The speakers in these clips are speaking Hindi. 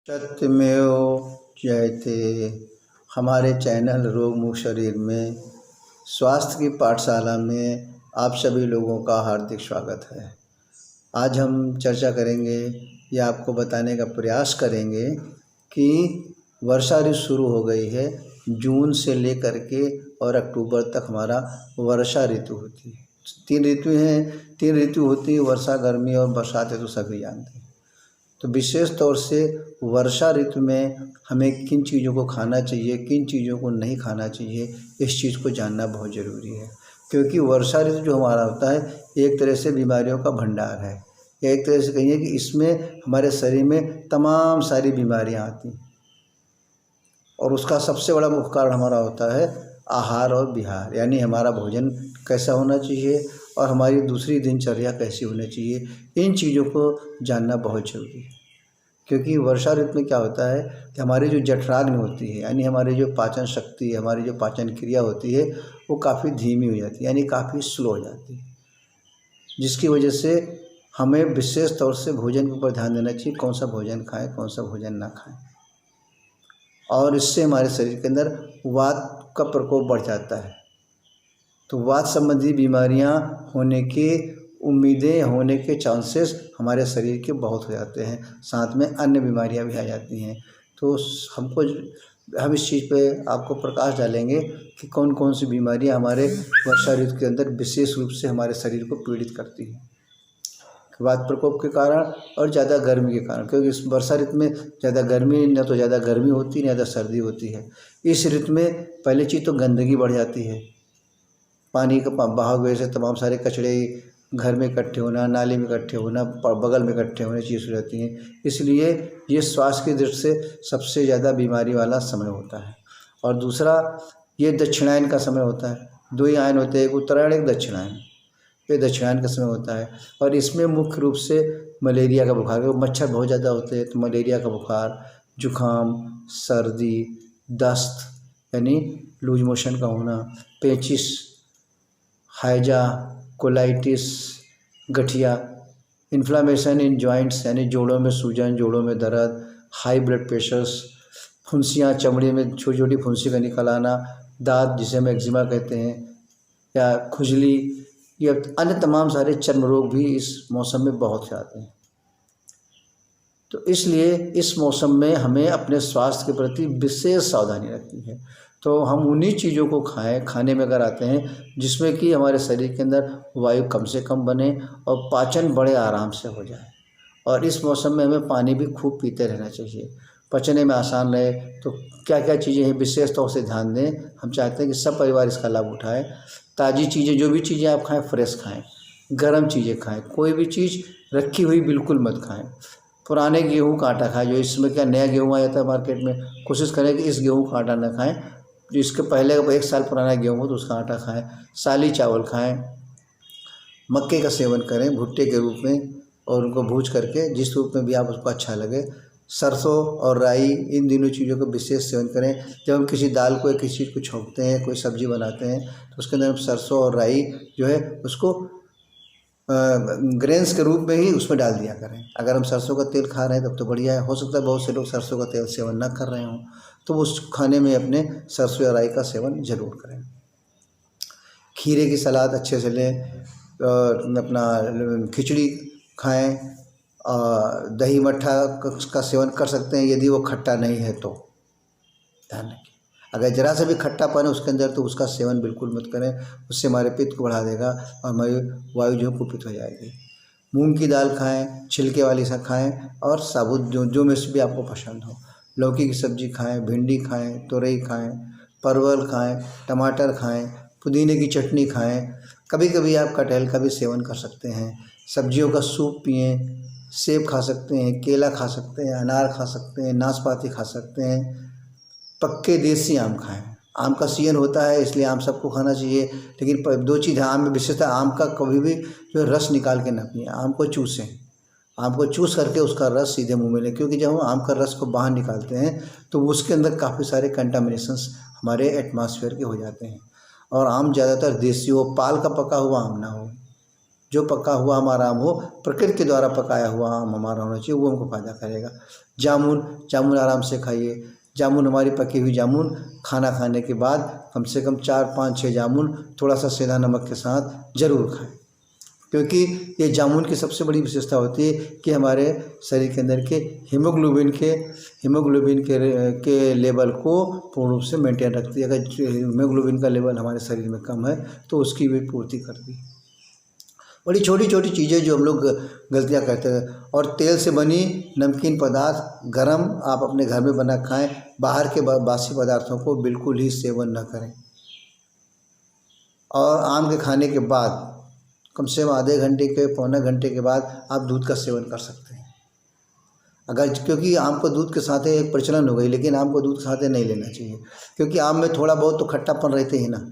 सत्यमेव जयते। हमारे चैनल रोग मुक्त शरीर में स्वास्थ्य की पाठशाला में आप सभी लोगों का हार्दिक स्वागत है। आज हम चर्चा करेंगे या आपको बताने का प्रयास करेंगे कि वर्षा ऋतु शुरू हो गई है। जून से लेकर के और अक्टूबर तक हमारा वर्षा ऋतु होती है। तीन ऋतु होती है, वर्षा, गर्मी और बरसात ऋतु, सभी जानते हैं। तो विशेष तौर से वर्षा ऋतु में हमें किन चीज़ों को खाना चाहिए, किन चीज़ों को नहीं खाना चाहिए, इस चीज़ को जानना बहुत ज़रूरी है। क्योंकि वर्षा ऋतु जो हमारा होता है एक तरह से बीमारियों का भंडार है, या एक तरह से कहिए कि इसमें हमारे शरीर में तमाम सारी बीमारियां आती हैं। और उसका सबसे बड़ा मुख्य कारण हमारा होता है आहार और विहार, यानी हमारा भोजन कैसा होना चाहिए और हमारी दूसरी दिनचर्या कैसी होनी चाहिए। इन चीज़ों को जानना बहुत ज़रूरी है। क्योंकि वर्षा ऋतु में क्या होता है कि हमारी जो जठराग्नि होती है, यानी हमारी जो पाचन शक्ति है, हमारी जो पाचन क्रिया होती है, वो काफ़ी धीमी हो जाती है, यानी काफ़ी स्लो हो जाती है। जिसकी वजह से हमें विशेष तौर से भोजन के ऊपर ध्यान देना चाहिए, कौन सा भोजन खाएं, कौन सा भोजन ना खाएं। और इससे हमारे शरीर के अंदर वात का प्रकोप बढ़ जाता है। तो वात संबंधी बीमारियां होने की उम्मीदें, होने के चांसेस हमारे शरीर के बहुत हो जाते हैं। साथ में अन्य बीमारियां भी आ जाती हैं। तो हम इस चीज़ पे आपको प्रकाश डालेंगे कि कौन कौन सी बीमारियां हमारे वर्षा ऋतु के अंदर विशेष रूप से हमारे शरीर को पीड़ित करती हैं, वात प्रकोप के कारण और ज़्यादा गर्मी के कारण। क्योंकि इस वर्षा ऋतु में ज़्यादा गर्मी, न तो ज़्यादा गर्मी होती, न ज़्यादा सर्दी होती है। इस ऋतु में पहली चीज़ तो गंदगी बढ़ जाती है। पानी का बहाव वजह से तमाम सारे कचरे घर में इकट्ठे होना, नाली में इकट्ठे होना, बगल में इकट्ठे होने चीज़ हो जाती हैं। इसलिए ये स्वास्थ्य की दृष्टि से सबसे ज़्यादा बीमारी वाला समय होता है। और दूसरा, ये दक्षिणायन का समय होता है। दो ही आयन होते हैं, एक उत्तरायण, एक दक्षिणायन। ये दक्षिणायन का समय होता है और इसमें मुख्य रूप से मलेरिया का बुखार, मच्छर बहुत ज़्यादा होते हैं, तो मलेरिया का बुखार, जुखाम, सर्दी, दस्त यानी लूज मोशन का होना, पेचिस, हैजा, कोलाइटिस, गठिया, इन्फ्लामेशन इन जॉइंट्स यानी जोड़ों में सूजन, जोड़ों में दर्द, हाई ब्लड प्रेशर्स, फुंसियाँ, चमड़ी में छोटी छोटी फुंसी का निकल आना, दांत जिसे हम एक्जिमा कहते हैं, या खुजली, या अन्य तमाम सारे चर्म रोग भी इस मौसम में बहुत से आते हैं। तो इसलिए इस मौसम में हमें अपने स्वास्थ्य के प्रति विशेष सावधानी रखनी है। तो हम उन्हीं चीज़ों को खाने में अगर आते हैं जिसमें कि हमारे शरीर के अंदर वायु कम से कम बने और पाचन बड़े आराम से हो जाए। और इस मौसम में हमें पानी भी खूब पीते रहना चाहिए, पचने में आसान रहे। तो क्या क्या चीज़ें हैं, विशेष तौर से ध्यान दें। हम चाहते हैं कि सब परिवार इसका लाभ उठाए। ताज़ी चीज़ें, जो भी चीज़ें आप खाएं, फ्रेश खाएं, गर्म चीज़ें खाएं, कोई भी चीज़ रखी हुई बिल्कुल मत खाएं। पुराने गेहूं का आटा खाएं, जो इसमें क्या नया गेहूं आ जाता है मार्केट में, कोशिश करें कि इस गेहूं का आटा ना खाएं। जो इसके पहले 1 साल पुराना गेहूं हो तो उसका आटा खाएं। साली चावल खाएं, मक्के का सेवन करें भुट्टे के रूप में, और उनको भूज करके जिस रूप में भी आप उसको अच्छा लगे। सरसों और राई, इन दोनों चीज़ों का विशेष सेवन करें। जब हम किसी दाल को या किसी चीज़ को छौंकते हैं, कोई सब्ज़ी बनाते हैं, तो उसके अंदर हम सरसों और राई जो है उसको ग्रेन्स के रूप में ही उसमें डाल दिया करें। अगर हम सरसों का तेल खा रहे हैं तब तो बढ़िया है। हो सकता है बहुत से लोग सरसों का तेल सेवन ना कर रहे हों, तो उस खाने में अपने सरसों या राई का सेवन ज़रूर करें। खीरे की सलाद अच्छे से लें, अपना खिचड़ी खाएं, दही मट्ठा का सेवन कर सकते हैं यदि वो खट्टा नहीं है तो। ध्यान रखें, अगर जरा सा भी खट्टापन है उसके अंदर तो उसका सेवन बिल्कुल मत करें, उससे हमारे पित्त को बढ़ा देगा और हमारी वायु जो कुपित हो जाएगी। मूंग की दाल खाएं, छिलके वाली सा खाएं, और साबुत जो में से भी आपको पसंद हो। लौकी की सब्ज़ी खाएं, भिंडी खाएं, तोरई खाएं, परवल खाएं, टमाटर खाएं, पुदीने की चटनी खाएं। कभी कभी आप कटहल का भी सेवन कर सकते हैं। सब्जियों का सूप पिएँ, सेब खा सकते हैं, केला खा सकते हैं, अनार खा सकते हैं, नाशपाती खा सकते हैं। पक्के देसी आम खाएं। आम का सीजन होता है इसलिए आम सबको खाना चाहिए, लेकिन 2 चीज़ है आम में विशेषता, आम का कभी भी जो रस निकाल के ना पिएं, आम को चूसें। आम को चूस करके उसका रस सीधे मुंह में लें, क्योंकि जब हम आम का रस को बाहर निकालते हैं तो उसके अंदर काफ़ी सारे कंटामिनेशंस हमारे एटमॉस्फेयर के हो जाते हैं। और आम ज़्यादातर देसी हो, पाल का पका हुआ आम ना हो। जो पका हुआ हमारा आम हो, प्रकृति के द्वारा पकाया हुआ आम हमारा होना चाहिए, वो हमको फ़ायदा करेगा। जामुन आराम से खाइए। जामुन हमारी पकी हुई जामुन खाना खाने के बाद कम से कम 4, 5, 6 जामुन थोड़ा सा सेंधा नमक के साथ ज़रूर खाएं, क्योंकि ये जामुन की सबसे बड़ी विशेषता होती है कि हमारे शरीर के अंदर के हीमोग्लोबिन के लेवल को पूर्ण रूप से मेंटेन रखती है। अगर हीमोग्लोबिन का लेवल हमारे शरीर में कम है तो उसकी भी पूर्ति करती है। बड़ी छोटी छोटी चीज़ें जो हम लोग गलतियाँ करते हैं। और तेल से बनी नमकीन पदार्थ गरम आप अपने घर में बना खाएं, बाहर के बासी पदार्थों को बिल्कुल ही सेवन न करें। और आम के खाने के बाद कम से कम आधे घंटे के पौने घंटे के बाद आप दूध का सेवन कर सकते हैं। अगर क्योंकि आम को दूध के साथ एक प्रचलन हो गई, लेकिन आम को दूध के साथ नहीं लेना चाहिए, क्योंकि आम में थोड़ा बहुत तो खट्टापन रहते ही ना।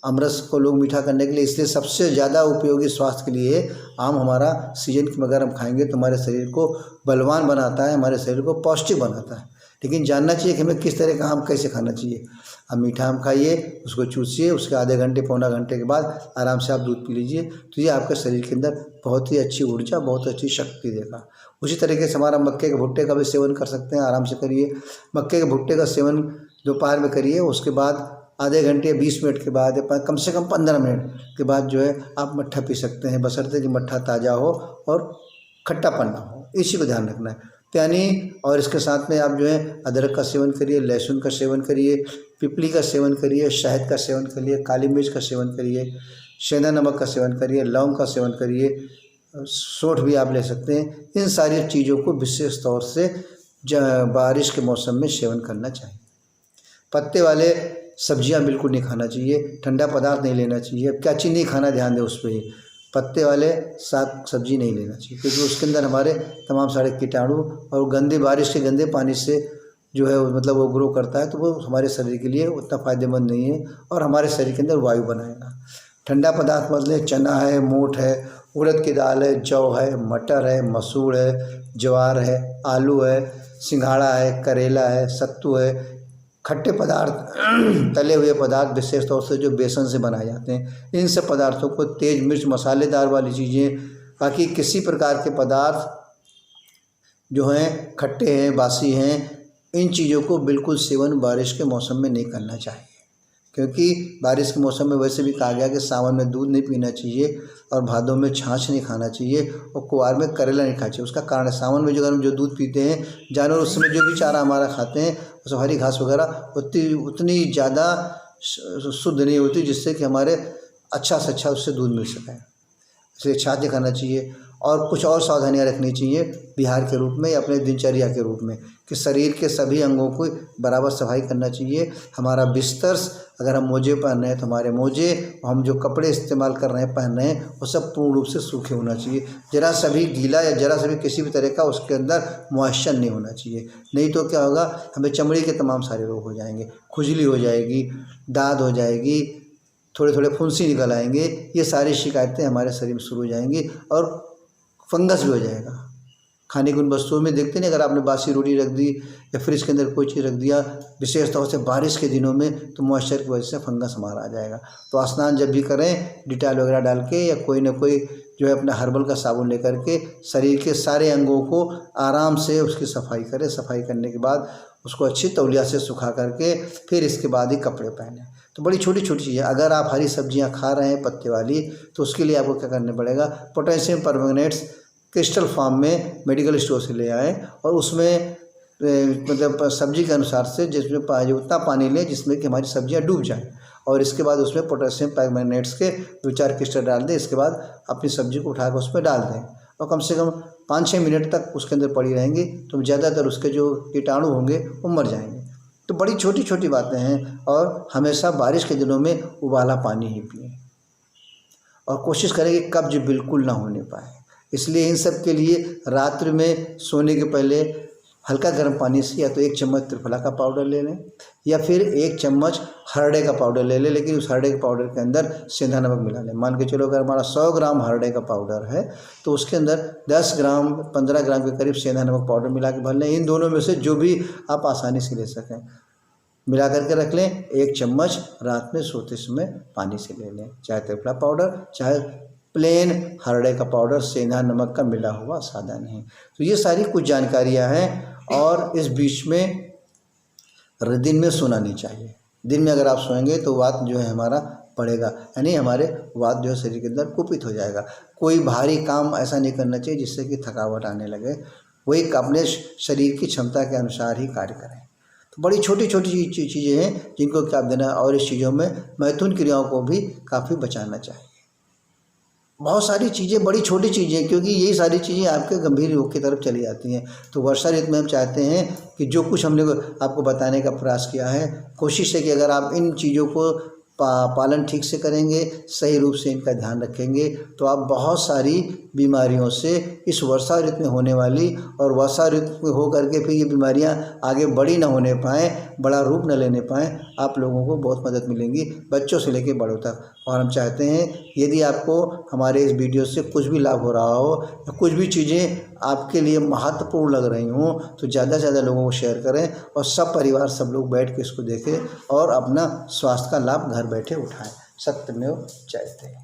अमरस को लोग मीठा करने के लिए, इसलिए सबसे ज़्यादा उपयोगी स्वास्थ्य के लिए आम हमारा सीजन में अगर हम खाएंगे तो हमारे शरीर को बलवान बनाता है, हमारे शरीर को पौष्टिक बनाता है। लेकिन जानना चाहिए कि हमें किस तरह का आम कैसे खाना चाहिए। अब मीठा आम खाइए, उसको चूसिए, उसके आधे घंटे पौना घंटे के बाद आराम से आप दूध पी लीजिए, तो ये आपके शरीर के अंदर बहुत ही अच्छी ऊर्जा, बहुत अच्छी शक्ति देगा। उसी तरीके से हमारा मक्के के भुट्टे का भी सेवन कर सकते हैं, आराम से करिए। मक्के के भुट्टे का सेवन दोपहर में करिए, उसके बाद आधे घंटे 20 मिनट के बाद या कम से कम 15 मिनट के बाद जो है आप मट्ठा पी सकते हैं, बशर्ते कि मट्ठा ताज़ा हो और खट्टापन ना हो, इसी को ध्यान रखना है। यानी और इसके साथ में आप जो है अदरक का सेवन करिए, लहसुन का सेवन करिए, पिपली का सेवन करिए, शहद का सेवन करिए, काली मिर्च का सेवन करिए, सेंधा नमक का सेवन करिए, लौंग का सेवन करिए, सौंठ भी आप ले सकते हैं। इन सारी चीज़ों को विशेष तौर से बारिश के मौसम में सेवन करना चाहिए। पत्ते वाले सब्जियां बिल्कुल नहीं खाना चाहिए, ठंडा पदार्थ नहीं लेना चाहिए। क्या चीज़ नहीं खाना, ध्यान दें उस पर ही। पत्ते वाले साग सब्जी नहीं लेना चाहिए, क्योंकि उसके अंदर हमारे तमाम सारे कीटाणु और गंदे बारिश के गंदे पानी से जो है मतलब वो ग्रो करता है, तो वो हमारे शरीर के लिए उतना फ़ायदेमंद नहीं है और हमारे शरीर के अंदर वायु बनाएगा। ठंडा पदार्थ मतलब चना है, मोठ है, उड़द की दाल है, जौ है, मटर है, मसूर है, ज्वार है, आलू है, सिंघाड़ा है, करेला है, सत्तू है। खट्टे पदार्थ, तले हुए पदार्थ विशेष तौर से जो बेसन से बनाए जाते हैं, इन सब पदार्थों को, तेज मिर्च मसालेदार वाली चीज़ें, बाकी किसी प्रकार के पदार्थ जो हैं खट्टे हैं, बासी हैं, इन चीज़ों को बिल्कुल सेवन बारिश के मौसम में नहीं करना चाहिए। क्योंकि बारिश के मौसम में वैसे भी कहा गया कि सावन में दूध नहीं पीना चाहिए और भादों में छाछ नहीं खाना चाहिए और कुआर में करेला नहीं खाना चाहिए। उसका कारण है सावन में जो हम जो दूध पीते हैं, जानवर उस समय जो भी चारा हमारा खाते हैं, उस हरी घास वगैरह उतनी ज़्यादा शुद्ध नहीं होती जिससे कि हमारे अच्छा से अच्छा उससे दूध मिल सके। इसलिए छाछ नहीं खाना चाहिए। और कुछ और सावधानियां रखनी चाहिए बिहार के रूप में या अपने दिनचर्या के रूप में, कि शरीर के सभी अंगों को बराबर सफाई करना चाहिए। हमारा बिस्तर, अगर हम मोजे पहन रहे हैं तो हमारे मोजे, हम जो कपड़े इस्तेमाल कर रहे हैं पहन रहे हैं, वो सब पूर्ण रूप से सूखे होना चाहिए। जरा सा भी गीला या जरा सा भी किसी भी तरह का उसके अंदर मॉइस्चर नहीं होना चाहिए। नहीं तो क्या होगा, हमें चमड़ी के तमाम सारे रोग हो जाएंगे, खुजली हो जाएगी, दाद हो जाएगी, थोड़े थोड़े फुंसी निकल आएंगे। ये सारी शिकायतें हमारे शरीर में शुरू हो जाएंगी और फंगस भी हो जाएगा। खाने की उन वस्तुओं में देखते नहीं, अगर आपने बासी रोटी रख दी या फ्रिज के अंदर कोई चीज़ रख दिया, विशेष तौर से बारिश के दिनों में, तो मॉइस्चर की वजह से फंगस हमारा आ जाएगा। तो स्नान जब भी करें डिटॉल वगैरह डाल के या कोई ना कोई जो है अपना हर्बल का साबुन लेकर के शरीर के सारे अंगों को आराम से उसकी सफाई करें। सफाई करने के बाद उसको अच्छी तौलिया से सुखा करके फिर इसके बाद ही कपड़े पहने। तो बड़ी छोटी छोटी चीज़ें, अगर आप हरी सब्जियां खा रहे हैं पत्ते वाली, तो उसके लिए आपको क्या करना पड़ेगा, पोटेशियम परमंगनेट्स क्रिस्टल फॉर्म में मेडिकल स्टोर से ले आएँ और उसमें मतलब सब्जी के अनुसार से जिसमें उतना पानी लें जिसमें कि हमारी सब्जियां डूब जाएं, और इसके बाद उसमें पोटेशियम परमंगनेट्स के 2-4 क्रिस्टल डाल दें। इसके बाद अपनी सब्जी को उठाकर उसमें डाल दें और कम से कम 5-6 मिनट तक उसके अंदर पड़ी रहेंगी, तो ज़्यादातर उसके जो कीटाणु होंगे वो मर जाएंगे। तो बड़ी छोटी छोटी बातें हैं। और हमेशा बारिश के दिनों में उबाला पानी ही पिएं और कोशिश करें कि कब्ज बिल्कुल ना होने पाए। इसलिए इन सब के लिए रात्रि में सोने के पहले हल्का गर्म पानी से या तो 1 चम्मच त्रिफला का पाउडर ले लें या फिर 1 चम्मच हरड़े का पाउडर ले लें, लेकिन उस हरड़े के पाउडर के अंदर सेंधा नमक मिला लें। मान के चलो अगर हमारा 100 ग्राम हरड़े का पाउडर है तो उसके अंदर 10 ग्राम 15 ग्राम के करीब सेंधा नमक पाउडर मिला के भर लें। इन दोनों में से जो भी आप आसानी से ले सकें मिला करके रख लें। 1 चम्मच रात में सोते समय पानी से ले लें, चाहे त्रिफला पाउडर चाहे प्लेन हरड़े का पाउडर, सेंधा नमक का मिला हुआ, सादा नहीं। तो ये सारी कुछ जानकारियाँ हैं। और इस बीच में दिन में सोना नहीं चाहिए। दिन में अगर आप सोएंगे तो वात जो है हमारा बढ़ेगा, यानी हमारे वात जो है शरीर के अंदर कुपित हो जाएगा। कोई भारी काम ऐसा नहीं करना चाहिए जिससे कि थकावट आने लगे। वही अपने शरीर की क्षमता के अनुसार ही कार्य करें। तो बड़ी छोटी छोटी चीज़ें हैं जिनको क्या देना, और इस चीज़ों में मैथुन क्रियाओं को भी काफ़ी बचाना चाहिए। बहुत सारी चीज़ें, बड़ी छोटी चीज़ें, क्योंकि यही सारी चीज़ें आपके गंभीर रोग की तरफ चली जाती हैं। तो वर्षा ऋतु में हम चाहते हैं कि जो कुछ हमने आपको बताने का प्रयास किया है, कोशिश है कि अगर आप इन चीज़ों को पालन ठीक से करेंगे, सही रूप से इनका ध्यान रखेंगे, तो आप बहुत सारी बीमारियों से इस वर्षा ऋतु में होने वाली, और वर्षा ऋतु में हो करके फिर ये बीमारियां आगे बड़ी ना होने पाएँ, बड़ा रूप न लेने पाएँ, आप लोगों को बहुत मदद मिलेंगी, बच्चों से लेकर बड़ों तक। और हम चाहते हैं यदि आपको हमारे इस वीडियो से कुछ भी लाभ हो रहा हो या कुछ भी चीज़ें आपके लिए महत्वपूर्ण लग रही हों, तो ज़्यादा से ज़्यादा लोगों को शेयर करें, और सब परिवार, सब लोग बैठ के इसको देखें और अपना स्वास्थ्य का लाभ घर बैठे उठाएं। सत्यमेव जयते।